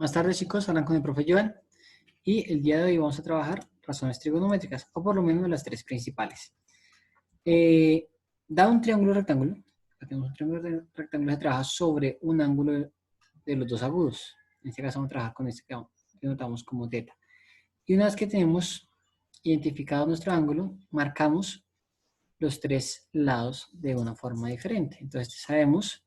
Buenas tardes, chicos, hablan con el profe Joan y el día de hoy vamos a trabajar razones trigonométricas, o por lo menos las tres principales. Da un triángulo rectángulo. Tenemos un triángulo rectángulo que trabaja sobre un ángulo de los dos agudos. En este caso vamos a trabajar con este que notamos como teta. Y una vez que tenemos identificado nuestro ángulo, marcamos los tres lados de una forma diferente. Entonces sabemos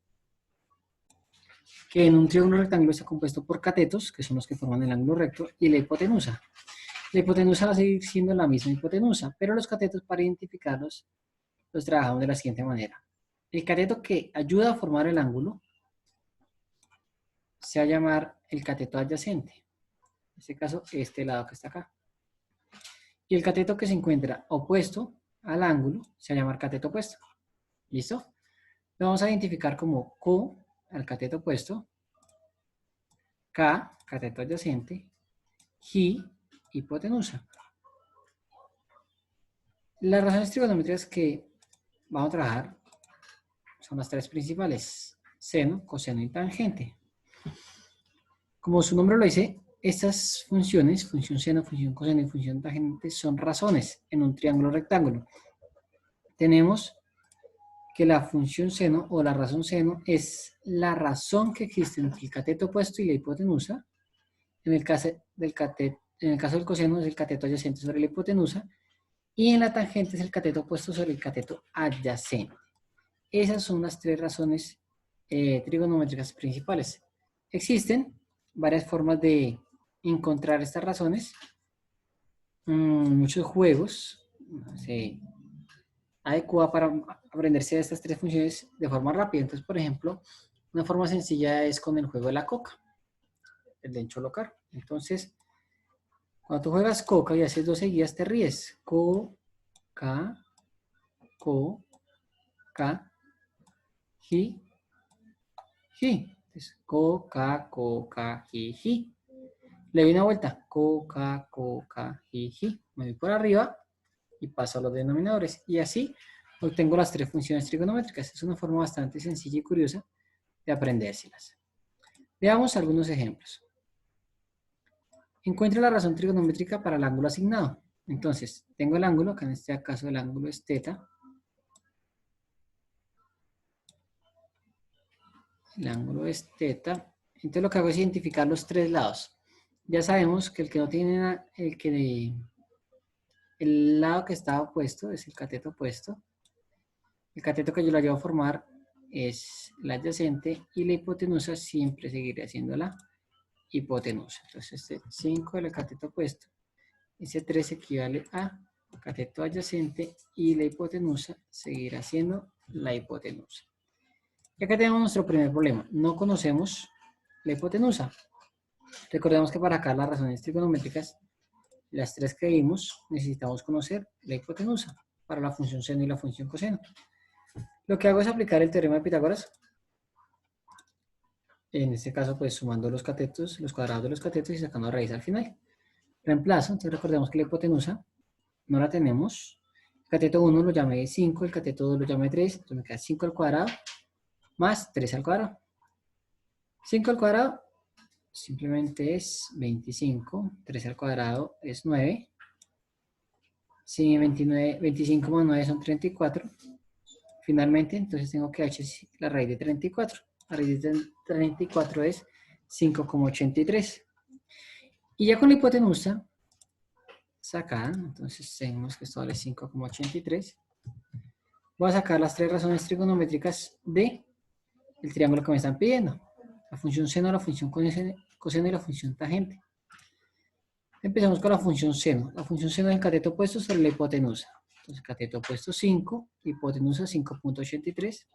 que en un triángulo rectángulo está compuesto por catetos, que son los que forman el ángulo recto, y la hipotenusa. La hipotenusa va a seguir siendo la misma hipotenusa, pero los catetos, para identificarlos, los trabajamos de la siguiente manera. El cateto que ayuda a formar el ángulo se va a llamar el cateto adyacente. En este caso, este lado que está acá. Y el cateto que se encuentra opuesto al ángulo se va a llamar cateto opuesto. ¿Listo? Lo vamos a identificar como Q, al cateto opuesto, K, cateto adyacente, J, hipotenusa. Las razones trigonométricas que vamos a trabajar son las tres principales: seno, coseno y tangente. Como su nombre lo dice, estas funciones, función seno, función coseno y función tangente, son razones en un triángulo rectángulo. Tenemos que la función seno o la razón seno es la razón que existe entre el cateto opuesto y la hipotenusa. En el caso del coseno es el cateto adyacente sobre la hipotenusa, y en la tangente es el cateto opuesto sobre el cateto adyacente. Esas son las tres razones trigonométricas principales. Existen varias formas de encontrar estas razones. Muchos juegos se adecuan para aprenderse estas tres funciones de forma rápida. Entonces, por ejemplo, una forma sencilla es con el juego de la coca, el de encholocar. Entonces, cuando tú juegas coca y haces dos seguidas, te ríes. Coca, coca, ji, ji. Entonces, coca, coca, ji, ji. Le doy una vuelta. Coca, coca, ji, ji. Me voy por arriba y paso a los denominadores. Y así obtengo las tres funciones trigonométricas. Es una forma bastante sencilla y curiosa de aprendérselas. Veamos algunos ejemplos. Encuentre la razón trigonométrica para el ángulo asignado. Entonces, tengo el ángulo, que en este caso el ángulo es teta. El ángulo es teta. Entonces lo que hago es identificar los tres lados. Ya sabemos que el que no tiene el lado que está opuesto es el cateto opuesto. El cateto que yo lo llevo a formar es el adyacente, y la hipotenusa siempre seguirá siendo la hipotenusa. Entonces este 5 del cateto opuesto, ese 3 equivale a cateto adyacente, y la hipotenusa seguirá siendo la hipotenusa. Y acá tenemos nuestro primer problema. No conocemos la hipotenusa. Recordemos que para acá las razones trigonométricas, las tres que vimos, necesitamos conocer la hipotenusa para la función seno y la función coseno. Lo que hago es aplicar el teorema de Pitágoras. En este caso, pues sumando los catetos, los cuadrados de los catetos y sacando raíz al final. Reemplazo. Entonces recordemos que la hipotenusa no la tenemos. El cateto 1 lo llamé 5, el cateto 2 lo llamé 3, entonces me queda 5 al cuadrado más 3 al cuadrado. 5 al cuadrado simplemente es 25, 3 al cuadrado es 9. Si 25 más 9 son 34. Finalmente, entonces tengo que h la raíz de 34. La raíz de 34 es 5,83. Y ya con la hipotenusa sacada, entonces tenemos que esto vale 5,83. Voy a sacar las tres razones trigonométricas del triángulo que me están pidiendo: la función seno, la función coseno y la función tangente. Empezamos con la función seno. La función seno es el cateto opuesto sobre la hipotenusa. Entonces, cateto opuesto 5, hipotenusa 5,83,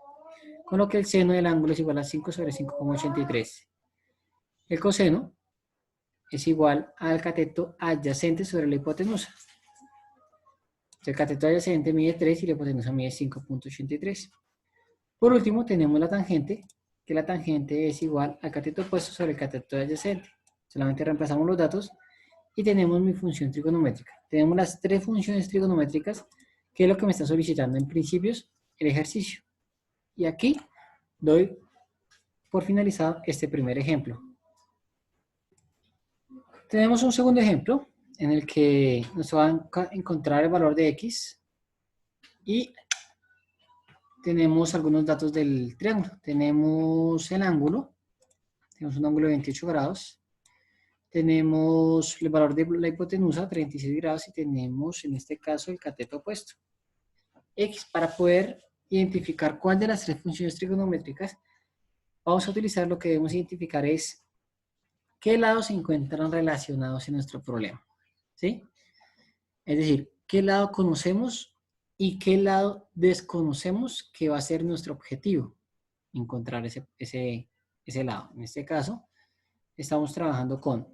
con lo que el seno del ángulo es igual a 5 sobre 5,83. El coseno es igual al cateto adyacente sobre la hipotenusa. El cateto adyacente mide 3 y la hipotenusa mide 5,83. Por último, tenemos la tangente, que la tangente es igual al cateto opuesto sobre el cateto adyacente. Solamente reemplazamos los datos y tenemos mi función trigonométrica. Tenemos las tres funciones trigonométricas, que es lo que me está solicitando en principios el ejercicio. Y aquí doy por finalizado este primer ejemplo. Tenemos un segundo ejemplo en el que nos va a encontrar el valor de X y tenemos algunos datos del triángulo. Tenemos el ángulo, tenemos un ángulo de 28 grados, tenemos el valor de la hipotenusa, 36 grados, y tenemos en este caso el cateto opuesto. X, para poder identificar cuál de las tres funciones trigonométricas, vamos a utilizar lo que debemos identificar es qué lados se encuentran relacionados en nuestro problema, ¿sí? Es decir, qué lado conocemos y qué lado desconocemos que va a ser nuestro objetivo, encontrar ese lado. En este caso, estamos trabajando con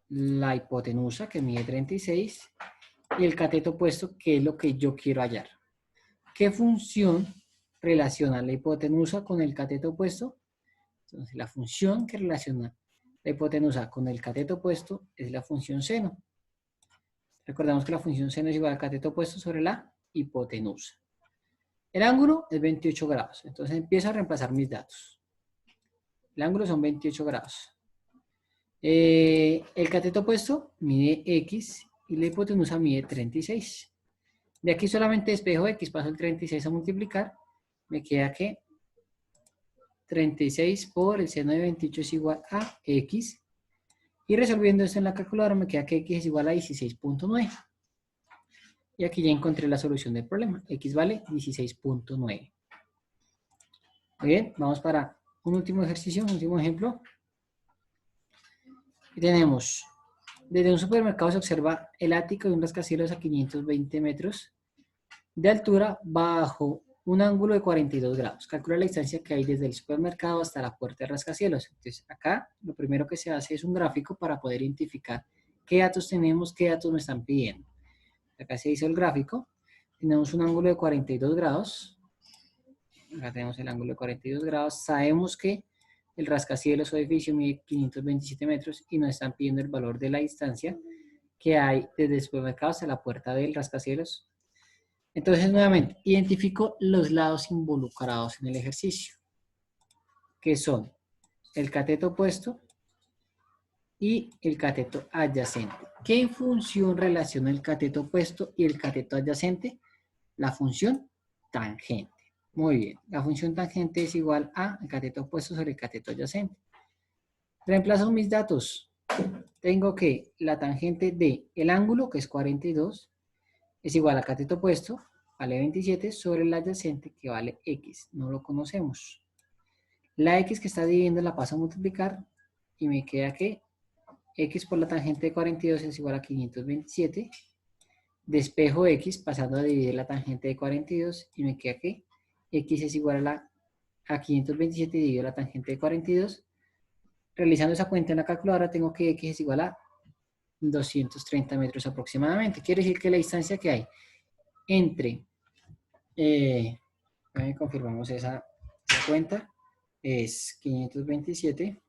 la hipotenusa, que mide 36, y el cateto opuesto, que es lo que yo quiero hallar. ¿Qué función relaciona la hipotenusa con el cateto opuesto? Entonces, la función que relaciona la hipotenusa con el cateto opuesto es la función seno. Recordemos que la función seno es igual al cateto opuesto sobre la hipotenusa. El ángulo es 28 grados. Entonces empiezo a reemplazar mis datos. El ángulo son 28 grados. El cateto opuesto mide X y la hipotenusa mide 36. De aquí solamente despejo X, paso el 36 a multiplicar. Me queda que 36 por el seno de 28 es igual a X. Y resolviendo esto en la calculadora me queda que X es igual a 16.9. Y aquí ya encontré la solución del problema. X vale 16.9. Muy bien, vamos para un último ejercicio, un último ejemplo. Y tenemos, desde un supermercado se observa el ático de un rascacielos a 520 metros de altura bajo un ángulo de 42 grados. Calcula la distancia que hay desde el supermercado hasta la puerta de rascacielos. Entonces, acá lo primero que se hace es un gráfico para poder identificar qué datos tenemos, qué datos me están pidiendo. Acá se hizo el gráfico. Tenemos un ángulo de 42 grados. Acá tenemos el ángulo de 42 grados. Sabemos que el rascacielos o edificio mide 527 metros y nos están pidiendo el valor de la distancia que hay desde el supermercado hasta la puerta del rascacielos. Entonces, nuevamente, identifico los lados involucrados en el ejercicio, que son el cateto opuesto y el cateto adyacente. ¿Qué función relaciona el cateto opuesto y el cateto adyacente? La función tangente. Muy bien, la función tangente es igual a el cateto opuesto sobre el cateto adyacente. Reemplazo mis datos. Tengo que la tangente del ángulo, que es 42, es igual al cateto opuesto, vale 27, sobre el adyacente, que vale X. No lo conocemos. La X que está dividiendo la paso a multiplicar y me queda que X por la tangente de 42 es igual a 527. Despejo X pasando a dividir la tangente de 42 y me queda que X es igual a 527 dividido la tangente de 42. Realizando esa cuenta en la calculadora tengo que X es igual a 230 metros aproximadamente. Quiere decir que la distancia que hay entre, confirmamos esa cuenta, es 527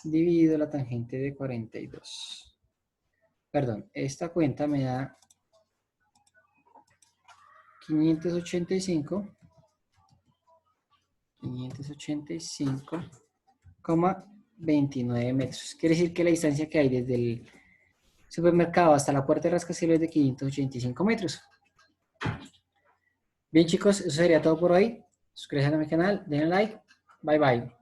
dividido la tangente de 42. Perdón, esta cuenta me da 585,29 metros. Quiere decir que la distancia que hay desde el supermercado hasta la puerta de rascacielos es de 585 metros. Bien, chicos, eso sería todo por hoy. Suscríbanse a mi canal, denle like. Bye bye.